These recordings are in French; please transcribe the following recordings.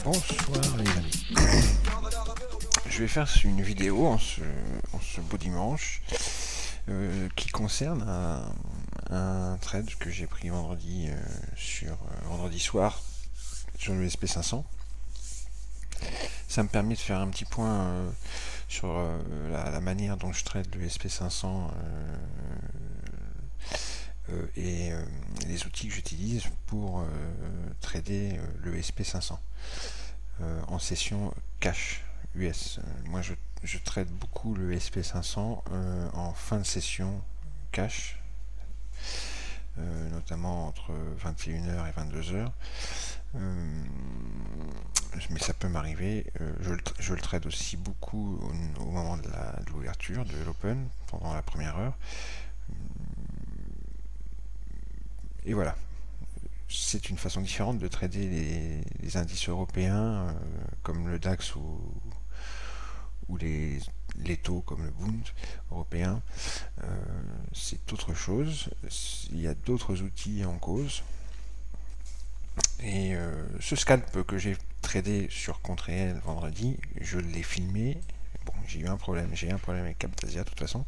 Bonsoir les amis. Je vais faire une vidéo en ce beau dimanche qui concerne un trade que j'ai pris vendredi vendredi soir sur le SP500. Ça me permet de faire un petit point sur la manière dont je trade le SP500 et les outils que j'utilise pour trader le SP500 en session cash US. Moi je trade beaucoup le SP500 en fin de session cash, notamment entre 21h et 22h. Mais ça peut m'arriver. Je le trade aussi beaucoup au moment de l'ouverture de l'open, pendant la première heure. Et voilà, c'est une façon différente de trader les indices européens comme le DAX ou les taux comme le Bund européen. C'est autre chose. Il y a d'autres outils en cause. Et ce scalp que j'ai tradé sur compte réel vendredi, je l'ai filmé. Bon, j'ai eu un problème avec Camtasia de toute façon.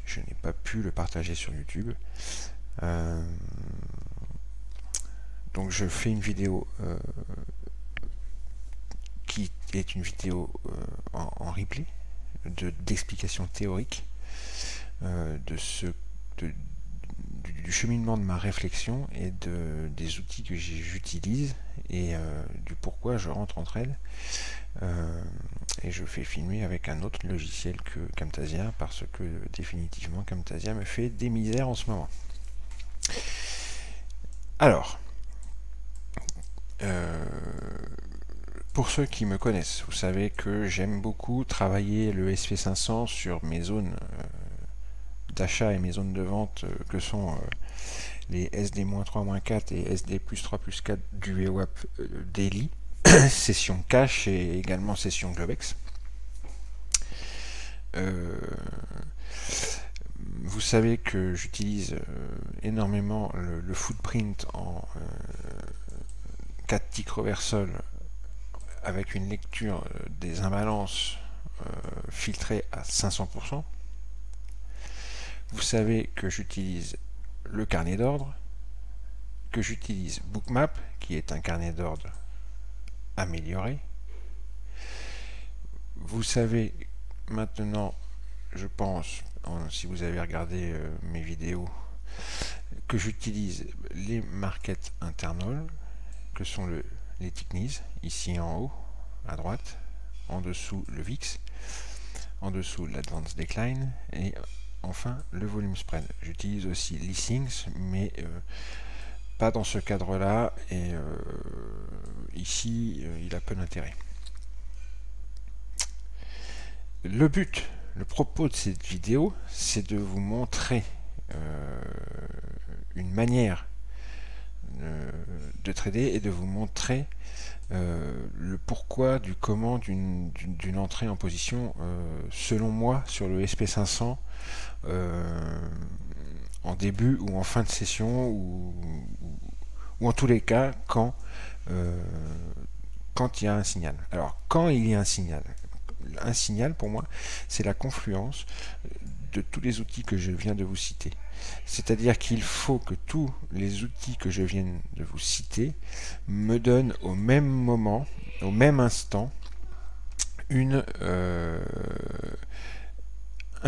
Je n'ai pas pu le partager sur YouTube. Donc je fais une vidéo qui est une vidéo en replay d'explication théorique du cheminement de ma réflexion et des outils que j'utilise et du pourquoi je rentre entre elles. Et je fais filmer avec un autre logiciel que Camtasia parce que définitivement Camtasia me fait des misères en ce moment. Alors, pour ceux qui me connaissent, vous savez que j'aime beaucoup travailler le SP500 sur mes zones d'achat et mes zones de vente que sont les SD-3-4 et SD+3+4 du VWAP Daily, session cash et également session Globex. Vous savez que j'utilise énormément le footprint en 4 ticks reversal avec une lecture des imbalances filtrée à 500%. Vous savez que j'utilise le carnet d'ordre, que j'utilise Bookmap, qui est un carnet d'ordre amélioré. Vous savez maintenant, je pense, si vous avez regardé mes vidéos, que j'utilise les market internals, que sont les Tickneys, ici en haut, à droite, en dessous le VIX, en dessous l'Advanced Decline, et enfin le volume spread. J'utilise aussi Listings, mais pas dans ce cadre-là, et ici il a peu d'intérêt. Le propos de cette vidéo, c'est de vous montrer une manière de trader et de vous montrer le pourquoi du comment d'une entrée en position selon moi sur le SP500 en début ou en fin de session ou en tous les cas quand il y a un signal. Alors quand il y a un signal pour moi c'est la confluence de tous les outils que je viens de vous citer. C'est-à-dire qu'il faut que tous les outils que je viens de vous citer me donnent au même moment, au même instant, un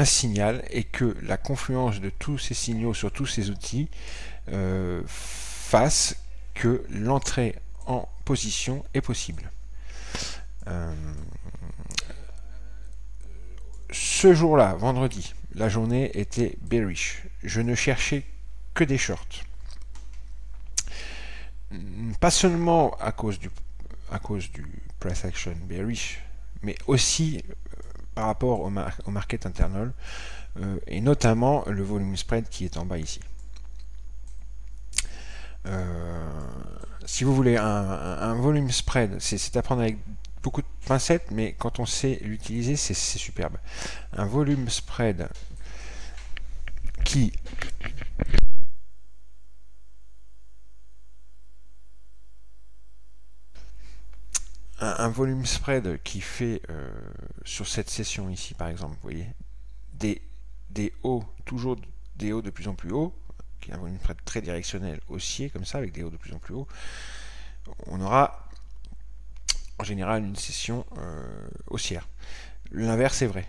signal, et que la confluence de tous ces signaux sur tous ces outils fasse que l'entrée en position est possible. Ce jour-là, vendredi, la journée était bearish. Je ne cherchais que des shorts. Pas seulement à cause du price action bearish, mais aussi par rapport au market internal et notamment le volume spread qui est en bas ici. Si vous voulez un volume spread, c'est à prendre avec beaucoup de pincettes, mais quand on sait l'utiliser, c'est superbe. Un volume spread qui un volume spread qui fait sur cette session ici par exemple, vous voyez, des hauts, toujours des hauts de plus en plus hauts, qui est un volume spread très directionnel haussier comme ça, avec des hauts de plus en plus hauts, on aura en général une session haussière. L'inverse est vrai.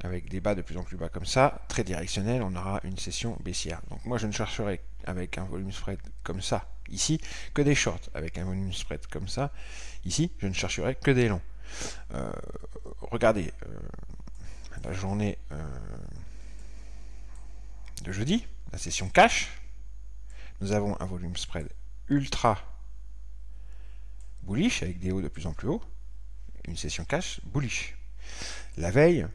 Avec des bas de plus en plus bas comme ça, très directionnel, on aura une session baissière. Donc moi je ne chercherai avec un volume spread comme ça, ici, que des shorts. Avec un volume spread comme ça, ici, je ne chercherai que des longs. Regardez, la journée de jeudi, la session cash, nous avons un volume spread ultra bullish, avec des hauts de plus en plus hauts, une session cash bullish. La veille,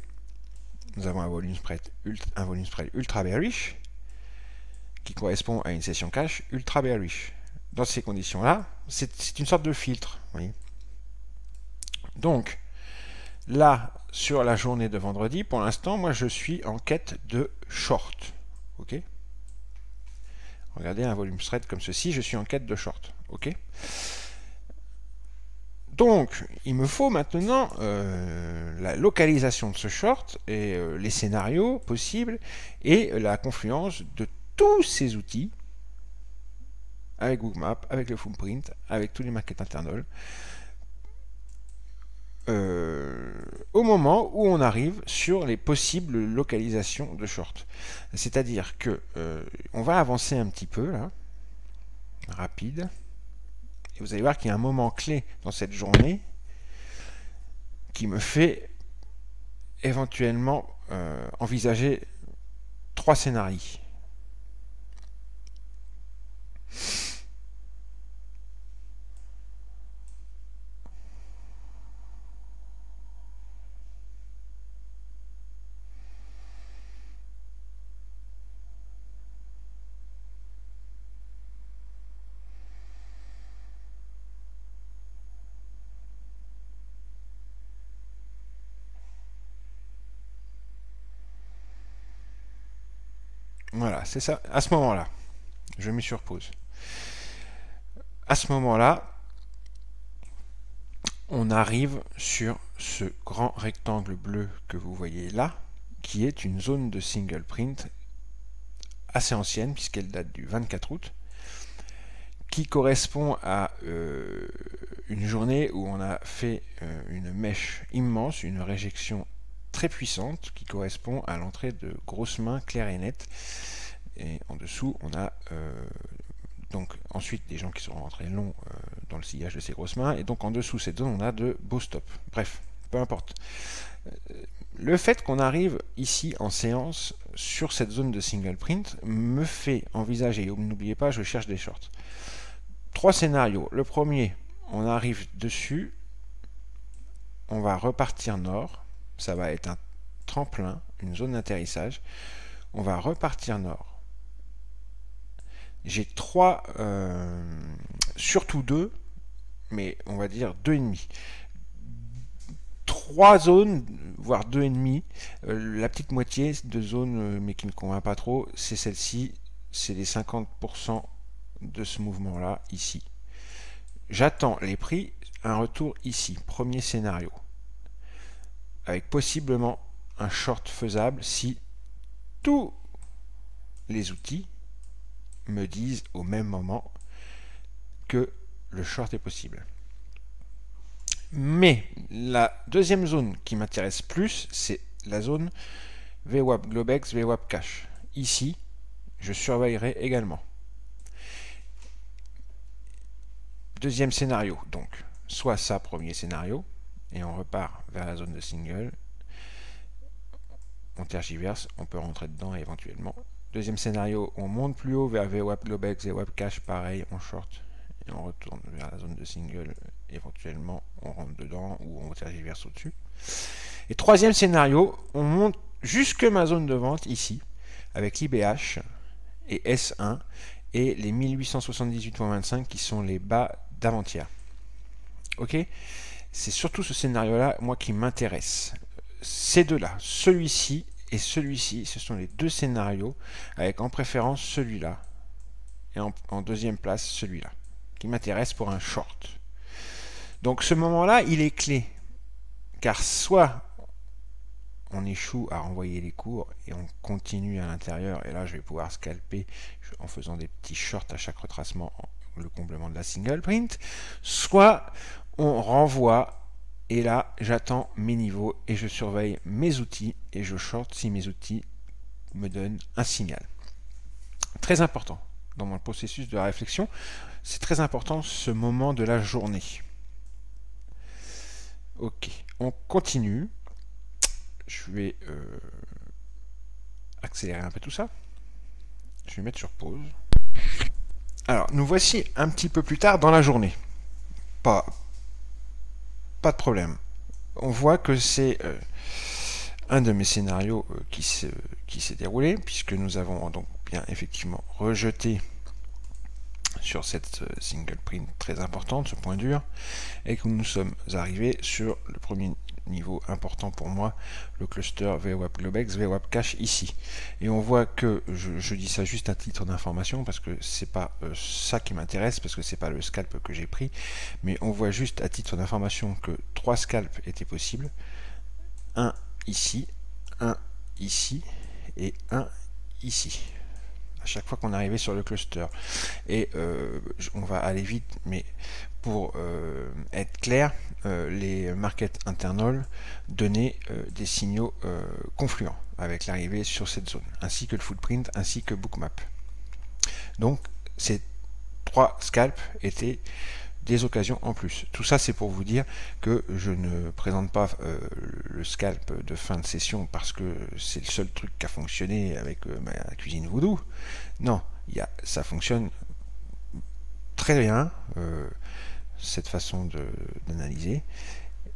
nous avons un volume spread ultra bearish qui correspond à une session cash ultra bearish. Dans ces conditions-là, c'est une sorte de filtre. Oui. Donc, là, sur la journée de vendredi, pour l'instant, moi, je suis en quête de short. Ok. Regardez un volume spread comme ceci, je suis en quête de short. Ok. Donc, il me faut maintenant la localisation de ce short et les scénarios possibles et la confluence de tous ces outils avec Bookmap, avec le Footprint, avec tous les market internals au moment où on arrive sur les possibles localisations de short. C'est-à-dire que on va avancer un petit peu là, rapide. Et vous allez voir qu'il y a un moment clé dans cette journée qui me fait éventuellement envisager 3 scénarios. Voilà, c'est ça. À ce moment-là, je me surpose. À ce moment-là, on arrive sur ce grand rectangle bleu que vous voyez là, qui est une zone de single print assez ancienne, puisqu'elle date du 24 août, qui correspond à une journée où on a fait une mèche immense, une réjection très puissante, qui correspond à l'entrée de grosses mains claires et nettes. Et en dessous, on a donc ensuite des gens qui sont rentrés longs dans le sillage de ces grosses mains. Et donc en dessous cette zone, on a de beaux stops. Bref, peu importe. Le fait qu'on arrive ici en séance sur cette zone de single print me fait envisager, n'oubliez pas, je cherche des shorts. 3 scénarios. Le premier, on arrive dessus, on va repartir nord, ça va être un tremplin, une zone d'atterrissage, on va repartir nord. J'ai 3, surtout 2, mais on va dire 2,5. 3 zones, voire 2,5. La petite moitié de zone, mais qui ne me convainc pas trop, c'est celle-ci, c'est les 50% de ce mouvement-là, ici. J'attends les prix, un retour ici, premier scénario, avec possiblement un short faisable si tous les outils me disent au même moment que le short est possible. Mais la deuxième zone qui m'intéresse plus, c'est la zone VWAP Globex, VWAP Cash. Ici, je surveillerai également. Deuxième scénario, donc, soit ça, premier scénario, et on repart vers la zone de single, on tergiverse, on peut rentrer dedans éventuellement. Deuxième scénario, on monte plus haut vers VWAP Globex, VWAP Cash, pareil, on short, et on retourne vers la zone de single, éventuellement on rentre dedans, ou on tergiverse au-dessus. Et troisième scénario, on monte jusque ma zone de vente, ici, avec l'IBH et S1, et les 1878,25 qui sont les bas d'avant-hier. Ok, c'est surtout ce scénario-là, moi, qui m'intéresse. Ces deux-là, celui-ci et celui-ci, ce sont les deux scénarios, avec en préférence celui-là, et en deuxième place, celui-là, qui m'intéresse pour un short. Donc ce moment-là, il est clé, car soit on échoue à renvoyer les cours et on continue à l'intérieur, et là je vais pouvoir scalper en faisant des petits shorts à chaque retracement, le comblement de la single print, soit on renvoie, et là j'attends mes niveaux et je surveille mes outils et je short si mes outils me donnent un signal. Très important dans mon processus de réflexion, c'est très important ce moment de la journée. Ok, on continue. Je vais accélérer un peu tout ça. Je vais mettre sur pause. Alors, nous voici un petit peu plus tard dans la journée. Pas de problème. On voit que c'est un de mes scénarios qui s'est déroulé, puisque nous avons donc bien effectivement rejeté sur cette single print très importante, ce point dur, et que nous sommes arrivés sur le premier niveau important pour moi, le cluster VWAP Globex, VWAP Cache ici. Et on voit que, je dis ça juste à titre d'information, parce que c'est pas ça qui m'intéresse, parce que c'est pas le scalp que j'ai pris, mais on voit juste à titre d'information que 3 scalps étaient possibles, un ici, un ici, et un ici. À chaque fois qu'on arrivait sur le cluster. Et on va aller vite, mais pour être clair, les market internals donnaient des signaux confluents avec l'arrivée sur cette zone, ainsi que le footprint, ainsi que bookmap. Donc ces 3 scalps étaient des occasions en plus. Tout ça, c'est pour vous dire que je ne présente pas le scalp de fin de session parce que c'est le seul truc qui a fonctionné avec ma cuisine Voodoo. Non, ça fonctionne très bien, cette façon d'analyser.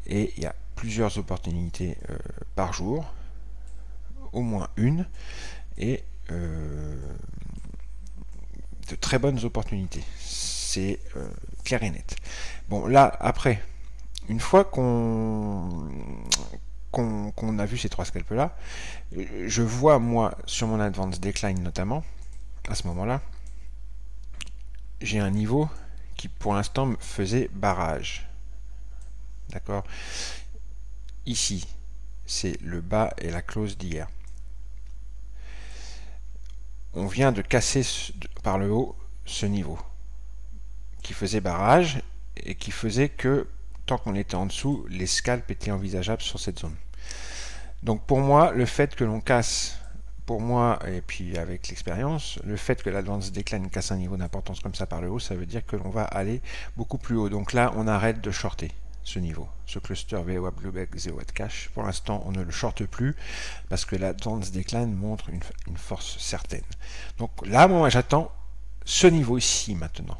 Et il y a plusieurs opportunités par jour, au moins une, et de très bonnes opportunités. C'est clair et net. Bon, là, après, une fois qu'on a vu ces 3 scalps là, je vois, moi, sur mon Advanced Decline notamment, à ce moment-là, j'ai un niveau qui, pour l'instant, me faisait barrage. D'accord? Ici, c'est le bas et la close d'hier. On vient de casser par le haut ce niveau qui faisait barrage et qui faisait que tant qu'on était en dessous, les scalps étaient envisageables sur cette zone. Donc pour moi, le fait que l'on casse, pour moi, et puis avec l'expérience, le fait que l'Advanced Decline casse un niveau d'importance comme ça par le haut, ça veut dire que l'on va aller beaucoup plus haut. Donc là, on arrête de shorter ce niveau, ce cluster VWAP Globex VWAP Cache. Pour l'instant, on ne le shorte plus parce que l'Advanced Decline montre une force certaine. Donc là, moi, j'attends ce niveau ici maintenant.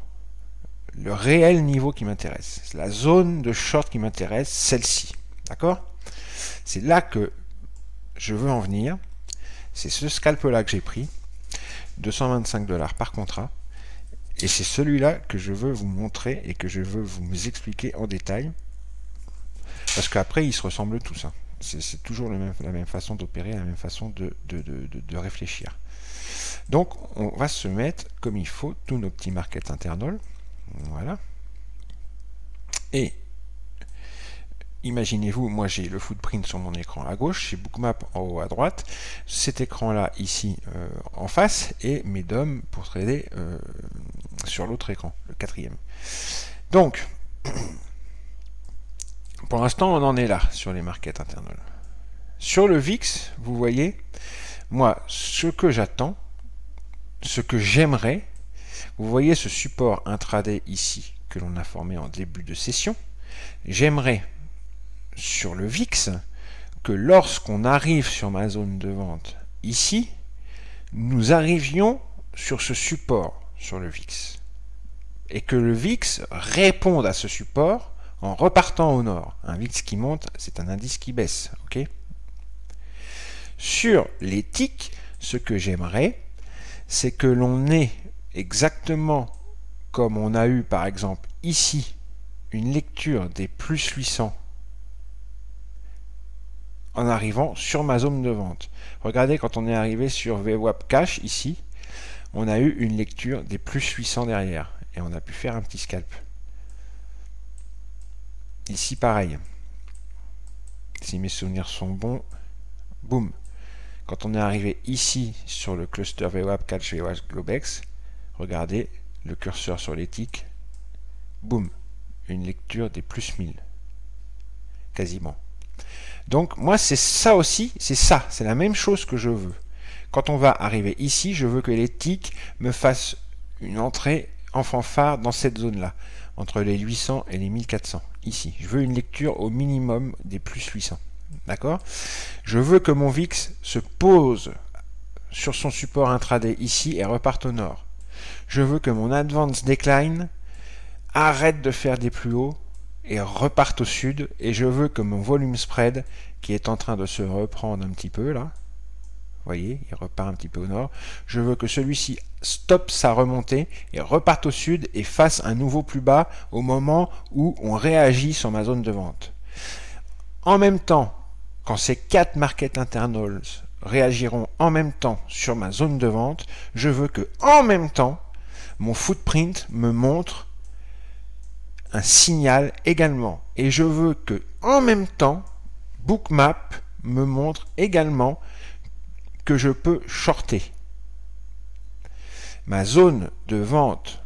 Le réel niveau qui m'intéresse, la zone de short qui m'intéresse, celle-ci, d'accord? C'est là que je veux en venir, c'est ce scalp-là que j'ai pris, 225 $ par contrat, et c'est celui-là que je veux vous montrer et que je veux vous expliquer en détail, parce qu'après ils se ressemblent tous, hein. C'est toujours la même façon d'opérer, la même façon de réfléchir. Donc on va se mettre comme il faut tous nos petits market internals. Voilà. Et imaginez-vous, moi j'ai le footprint sur mon écran à gauche, j'ai Bookmap en haut à droite, cet écran-là ici en face, et mes DOM pour trader sur l'autre écran, le 4e. Donc, pour l'instant on en est là sur les markets internals. Sur le VIX, vous voyez, moi ce que j'attends, ce que j'aimerais, vous voyez ce support intraday ici que l'on a formé en début de session. J'aimerais sur le VIX que lorsqu'on arrive sur ma zone de vente ici, nous arrivions sur ce support sur le VIX. Et que le VIX réponde à ce support en repartant au nord. Un VIX qui monte, c'est un indice qui baisse. Okay, sur les ticks, ce que j'aimerais, c'est que l'on ait exactement comme on a eu par exemple ici une lecture des plus 800 en arrivant sur ma zone de vente. Regardez, quand on est arrivé sur VWAP Cache ici, on a eu une lecture des plus 800 derrière et on a pu faire un petit scalp. Ici, pareil. Si mes souvenirs sont bons, boum. Quand on est arrivé ici sur le cluster VWAP Catch VWAP Globex, regardez le curseur sur les ticks, boum, une lecture des plus 1000, quasiment. Donc moi c'est ça aussi, c'est la même chose que je veux. Quand on va arriver ici, je veux que les ticks me fassent une entrée en fanfare dans cette zone-là, entre les 800 et les 1400, ici. Je veux une lecture au minimum des plus 800. D'accord? Je veux que mon VIX se pose sur son support intraday ici et reparte au nord. Je veux que mon Advance Decline arrête de faire des plus hauts et reparte au sud. Et je veux que mon volume spread, qui est en train de se reprendre un petit peu là, vous voyez, il repart un petit peu au nord, je veux que celui-ci stoppe sa remontée et reparte au sud et fasse un nouveau plus bas au moment où on réagit sur ma zone de vente. En même temps, quand ces 4 market internals réagiront en même temps sur ma zone de vente, je veux que en même temps, mon footprint me montre un signal également. Et je veux que en même temps, Bookmap me montre également que je peux shorter. Ma zone de vente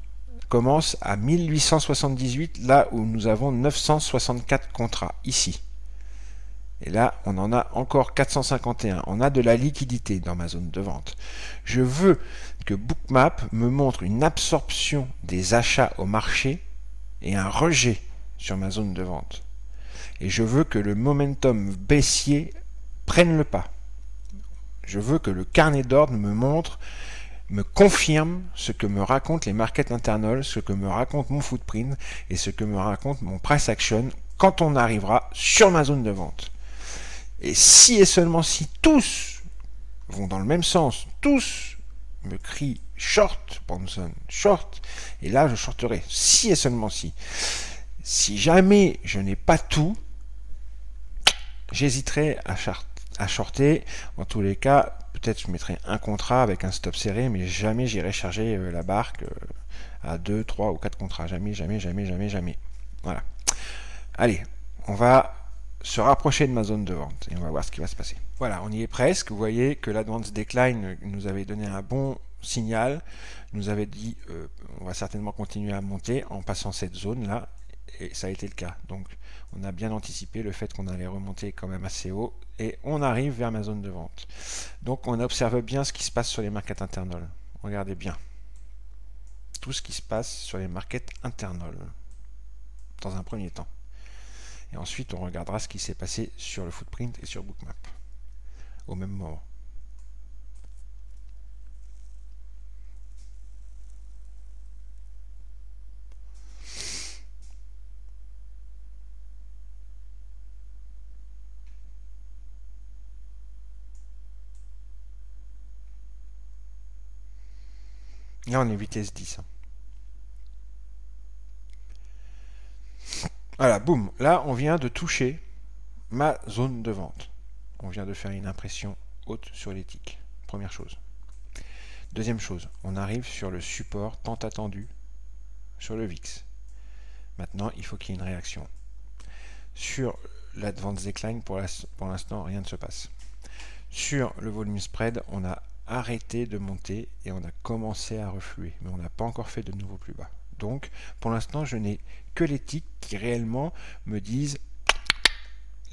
commence à 1878, là où nous avons 964 contrats, ici. Et là, on en a encore 451. On a de la liquidité dans ma zone de vente. Je veux que Bookmap me montre une absorption des achats au marché et un rejet sur ma zone de vente. Et je veux que le momentum baissier prenne le pas. Je veux que le carnet d'ordre me confirme ce que me racontent les market internals, ce que me raconte mon footprint et ce que me raconte mon price action quand on arrivera sur ma zone de vente. Et si et seulement si tous vont dans le même sens, tous me crient short, Bronson, short, et là je shorterai, si et seulement si. Si jamais je n'ai pas tout, j'hésiterai à shorter. En tous les cas, peut-être je mettrai un contrat avec un stop serré, mais jamais j'irai charger la barque à 2, 3 ou 4 contrats. Jamais, jamais, jamais, jamais, jamais. Voilà. Allez, on va se rapprocher de ma zone de vente et on va voir ce qui va se passer. Voilà, on y est presque. Vous voyez que l'Advance Decline nous avait donné un bon signal, nous avait dit on va certainement continuer à monter en passant cette zone là, et ça a été le cas. Donc on a bien anticipé le fait qu'on allait remonter quand même assez haut et on arrive vers ma zone de vente. Donc on observe bien ce qui se passe sur les market internals. Regardez bien tout ce qui se passe sur les market internals dans un premier temps. Et ensuite, on regardera ce qui s'est passé sur le footprint et sur Bookmap au même moment. Là, on est vitesse 10. Voilà, boum. Là, on vient de toucher ma zone de vente. On vient de faire une impression haute sur les ticks. Première chose. Deuxième chose, on arrive sur le support tant attendu sur le VIX. Maintenant, il faut qu'il y ait une réaction. Sur l'Advance Decline, pour l'instant, rien ne se passe. Sur le volume spread, on a arrêté de monter et on a commencé à refluer, mais on n'a pas encore fait de nouveau plus bas. Donc, pour l'instant, je n'ai que les ticks qui réellement me disent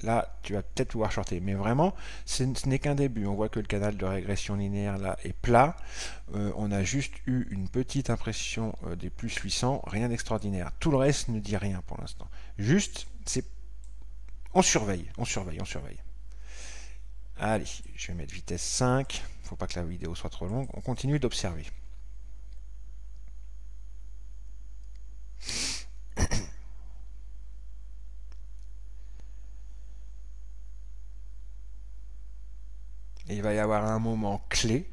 là, tu vas peut-être pouvoir shorter. Mais vraiment, ce n'est qu'un début. On voit que le canal de régression linéaire là est plat. On a juste eu une petite impression des plus 800, rien d'extraordinaire. Tout le reste ne dit rien pour l'instant. Juste, on surveille, on surveille, on surveille. Allez, je vais mettre vitesse 5. Il ne faut pas que la vidéo soit trop longue. On continue d'observer. Et il va y avoir un moment clé.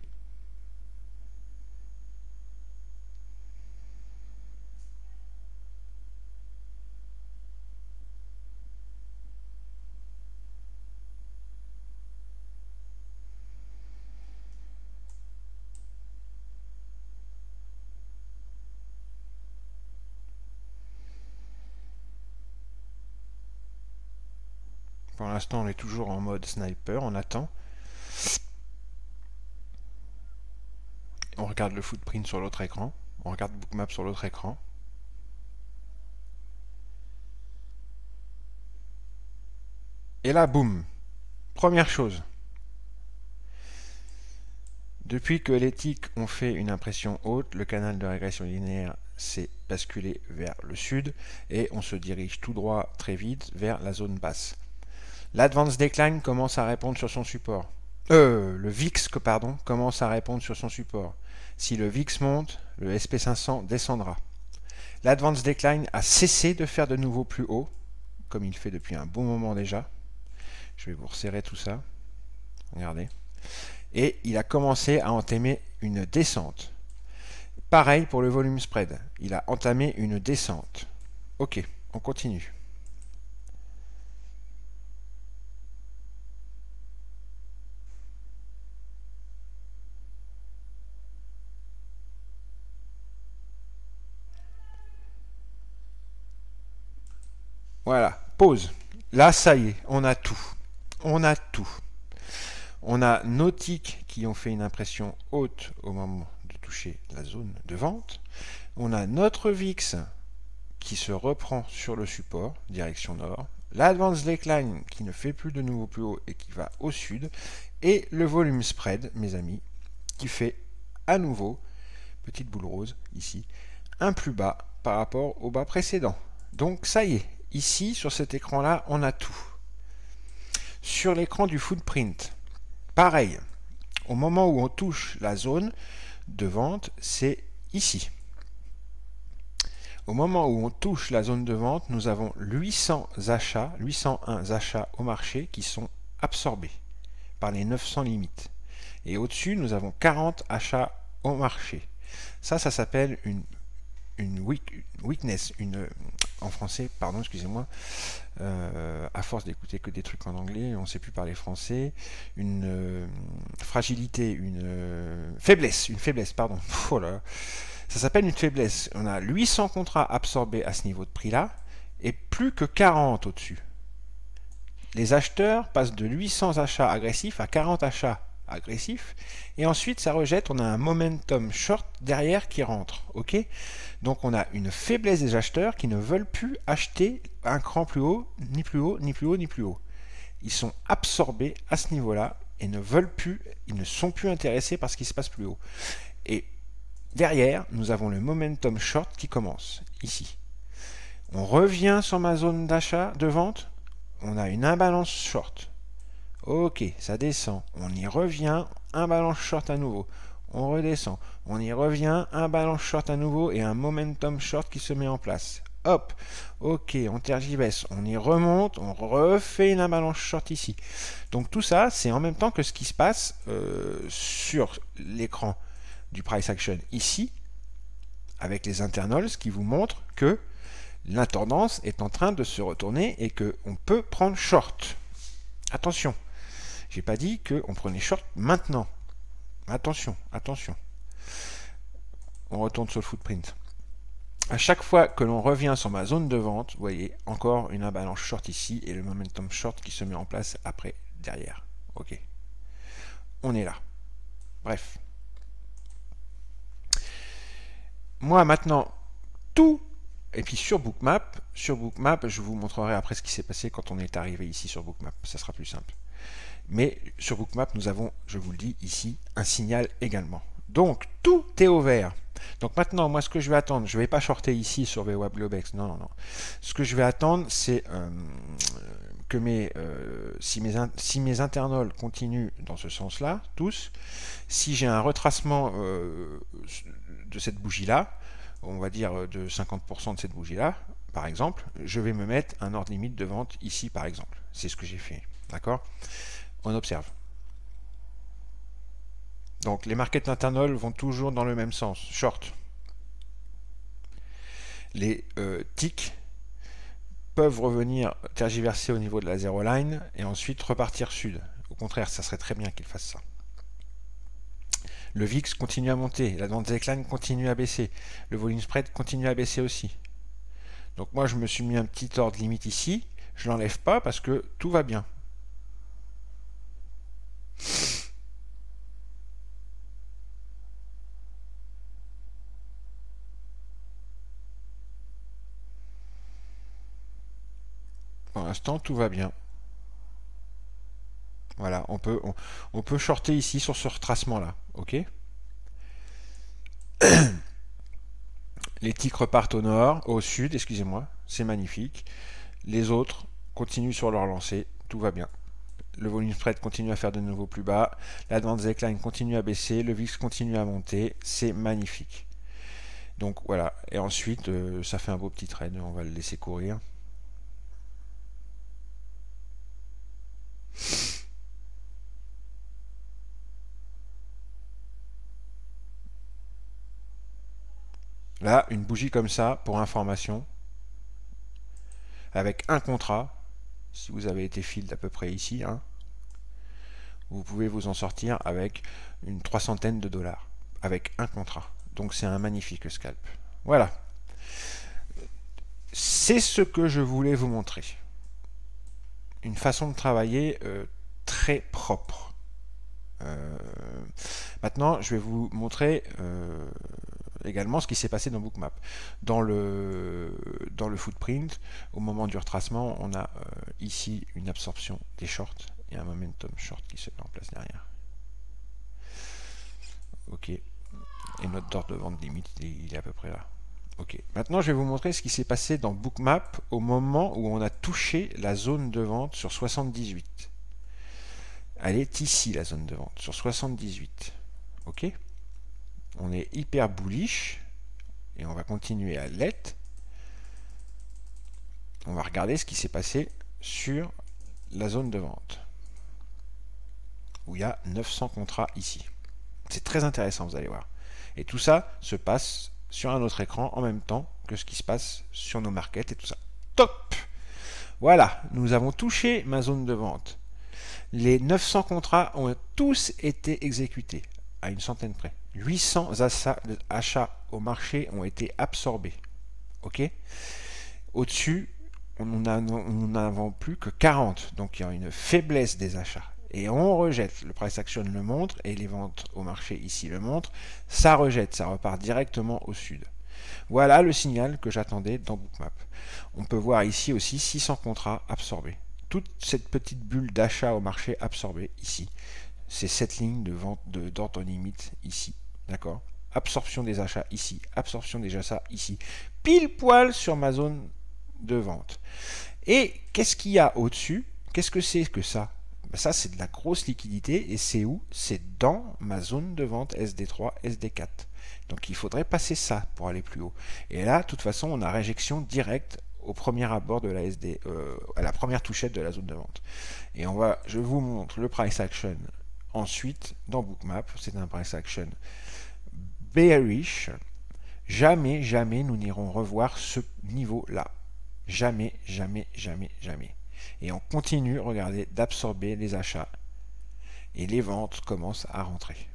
Pour l'instant, on est toujours en mode sniper, on attend. On regarde le footprint sur l'autre écran. On regarde Bookmap sur l'autre écran. Et là, boum. Première chose. Depuis que les ticks ont fait une impression haute, le canal de régression linéaire s'est basculé vers le sud et on se dirige tout droit très vite vers la zone basse. L'Advanced Decline commence à répondre sur son support. Le VIX, pardon, commence à répondre sur son support. Si le VIX monte, le SP500 descendra. L'Advanced Decline a cessé de faire de nouveau plus haut, comme il fait depuis un bon moment déjà. Je vais vous resserrer tout ça. Regardez. Et il a commencé à entamer une descente. Pareil pour le volume spread. Il a entamé une descente. Ok, on continue. Voilà, pause. Là, ça y est, on a tout. On a tout. On a nos ticks qui ont fait une impression haute au moment de toucher la zone de vente. On a notre VIX qui se reprend sur le support, direction nord. L'Advanced Decline qui ne fait plus de nouveau plus haut et qui va au sud. Et le volume spread, mes amis, qui fait à nouveau, petite boule rose ici, un plus bas par rapport au bas précédent. Donc ça y est. Ici, sur cet écran-là, on a tout. Sur l'écran du footprint, pareil. Au moment où on touche la zone de vente, c'est ici. Au moment où on touche la zone de vente, nous avons 801 achats au marché qui sont absorbés par les 900 limites. Et au-dessus, nous avons 40 achats au marché. Ça s'appelle une weakness, en français, pardon, excusez-moi, à force d'écouter que des trucs en anglais, on ne sait plus parler français, une fragilité, une faiblesse, pardon, oh là, ça s'appelle une faiblesse. On a 800 contrats absorbés à ce niveau de prix-là, et plus que 40 au-dessus. Les acheteurs passent de 800 achats agressifs à 40 achats agressif, et ensuite ça rejette, on a un momentum short derrière qui rentre, ok? Donc on a une faiblesse des acheteurs qui ne veulent plus acheter un cran plus haut, ni plus haut, ni plus haut, ni plus haut. Ils sont absorbés à ce niveau-là et ne veulent plus, ils ne sont plus intéressés par ce qui se passe plus haut. Et derrière, nous avons le momentum short qui commence, ici. On revient sur ma zone d'achat, de vente, on a une imbalance short. Ok, ça descend, on y revient, un balance short à nouveau, on redescend, on y revient, un balance short à nouveau et un momentum short qui se met en place. Hop, ok, on tergiverse, on y remonte, on refait une imbalance short ici. Donc tout ça, c'est en même temps que ce qui se passe sur l'écran du price action ici, avec les internals qui vous montrent que la tendance est en train de se retourner et qu'on peut prendre short. Attention. J'ai pas dit qu'on prenait short maintenant. Attention, attention. On retourne sur le footprint. À chaque fois que l'on revient sur ma zone de vente, vous voyez, encore une imbalance short ici et le momentum short qui se met en place après, derrière. Ok. On est là. Bref. Moi, maintenant, tout... Et puis sur Bookmap, je vous montrerai après ce qui s'est passé quand on est arrivé ici sur Bookmap. Ça sera plus simple. Mais sur Bookmap, nous avons, je vous le dis ici, un signal également. Donc, tout est au vert. Donc maintenant, moi, ce que je vais attendre, je ne vais pas shorter ici sur VWAP Globex. Non, non, non. Ce que je vais attendre, c'est que si mes internals continuent dans ce sens-là, tous, si j'ai un retracement de cette bougie-là, on va dire de 50% de cette bougie-là, par exemple, je vais me mettre un ordre limite de vente ici, par exemple. C'est ce que j'ai fait. D'accord ? On observe. Donc les market internals vont toujours dans le même sens, short. Les ticks peuvent revenir tergiverser au niveau de la zero line et ensuite repartir sud. Au contraire, ça serait très bien qu'ils fassent ça. Le VIX continue à monter, la Advanced Decline continue à baisser, le volume spread continue à baisser aussi. Donc moi je me suis mis un petit ordre limite ici, Je l'enlève pas parce que tout va bien. Pour l'instant, tout va bien. Voilà, on peut shorter ici sur ce retracement-là. Ok. Les ticks repartent au nord, au sud, excusez-moi. C'est magnifique. Les autres continuent sur leur lancée. Tout va bien. Le volume spread continue à faire de nouveau plus bas. L'advance decline continue à baisser. Le VIX continue à monter. C'est magnifique. Donc voilà. Et ensuite, ça fait un beau petit trade. On va le laisser courir. Là, une bougie comme ça, pour information, avec un contrat, si vous avez été field à peu près ici, hein, vous pouvez vous en sortir avec une 300aine de dollars, avec un contrat. Donc c'est un magnifique scalp. Voilà. C'est ce que je voulais vous montrer. Une façon de travailler très propre. Maintenant, je vais vous montrer également ce qui s'est passé dans Bookmap. Dans le footprint, au moment du retracement, on a ici une absorption des shorts et un momentum short qui se met en place derrière. Ok. Et notre ordre de vente limite, il est à peu près là. Ok. Maintenant, je vais vous montrer ce qui s'est passé dans Bookmap au moment où on a touché la zone de vente sur 78. Elle est ici, la zone de vente, sur 78. Ok. On est hyper bullish et on va continuer à l'être. On va regarder ce qui s'est passé sur la zone de vente où il y a 900 contrats ici. C'est très intéressant, vous allez voir. Et tout ça se passe sur un autre écran en même temps que ce qui se passe sur nos markets et tout ça. Top! Voilà, nous avons touché ma zone de vente. Les 900 contrats ont tous été exécutés à une centaine près. 800 achats au marché ont été absorbés. Ok. Au-dessus, on n'en vend plus que 40. Donc il y a une faiblesse des achats. Et on rejette. Le price action le montre et les ventes au marché ici le montrent. Ça rejette, ça repart directement au sud. Voilà le signal que j'attendais dans Bookmap. On peut voir ici aussi 600 contrats absorbés. Toute cette petite bulle d'achat au marché absorbée ici. C'est cette ligne de vente d'ordre limite ici. D'accord? Absorption des achats ici, absorption des achats ici. Pile poil sur ma zone de vente. Et qu'est-ce qu'il y a au-dessus? Qu'est-ce que c'est que ça? Ben ça, c'est de la grosse liquidité. Et c'est où? C'est dans ma zone de vente SD3, SD4. Donc il faudrait passer ça pour aller plus haut. Et là, de toute façon, on a réjection directe au premier abord de la SD, à la première touchette de la zone de vente. Et je vous montre le price action ensuite dans Bookmap. C'est un price action bearish. Jamais, jamais nous n'irons revoir ce niveau-là. Jamais, jamais, jamais, jamais. Et on continue, regardez, d'absorber les achats. Et les ventes commencent à rentrer.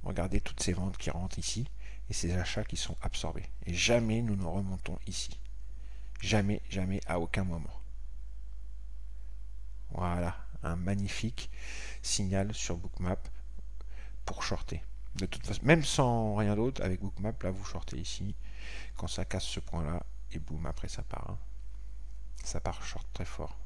Regardez toutes ces ventes qui rentrent ici et ces achats qui sont absorbés. Et jamais nous ne remontons ici. Jamais, jamais, à aucun moment. Voilà, un magnifique signal sur Bookmap pour shorter. De toute façon, même sans rien d'autre, avec Bookmap, là vous shortez ici, quand ça casse ce point-là, et boum, après ça part. Hein. Ça part short très fort.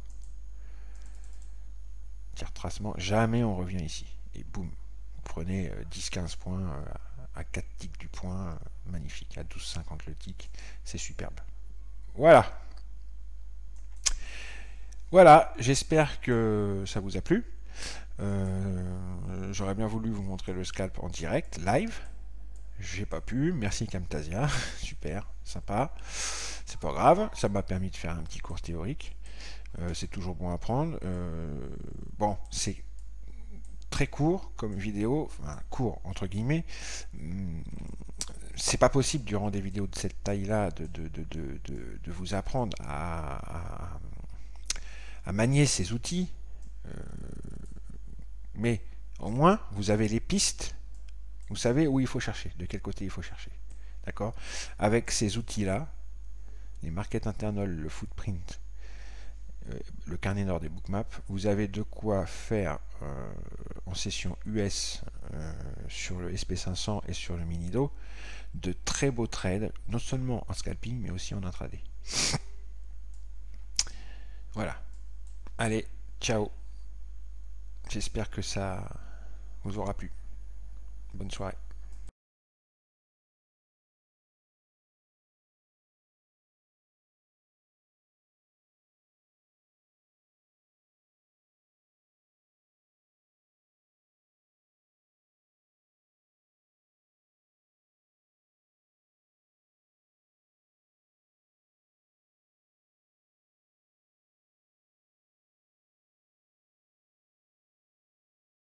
Petit retracement, jamais on revient ici. Et boum, vous prenez 10-15 points à 4 ticks du point, magnifique, à 12,50 le tick, c'est superbe. Voilà. Voilà, j'espère que ça vous a plu. J'aurais bien voulu vous montrer le scalp en direct, live. J'ai pas pu, merci Camtasia, super, sympa. C'est pas grave, ça m'a permis de faire un petit cours théorique. C'est toujours bon à prendre. Bon, c'est très court comme vidéo, enfin court entre guillemets. C'est pas possible durant des vidéos de cette taille-là de vous apprendre à manier ces outils. Mais au moins, vous avez les pistes. Vous savez où il faut chercher, de quel côté il faut chercher. D'accord? Avec ces outils-là, les market internals, le footprint, le carnet noir des bookmaps, vous avez de quoi faire en session US sur le SP500 et sur le Minido de très beaux trades, non seulement en scalping mais aussi en intraday. Voilà. Allez, ciao. J'espère que ça vous aura plu. Bonne soirée.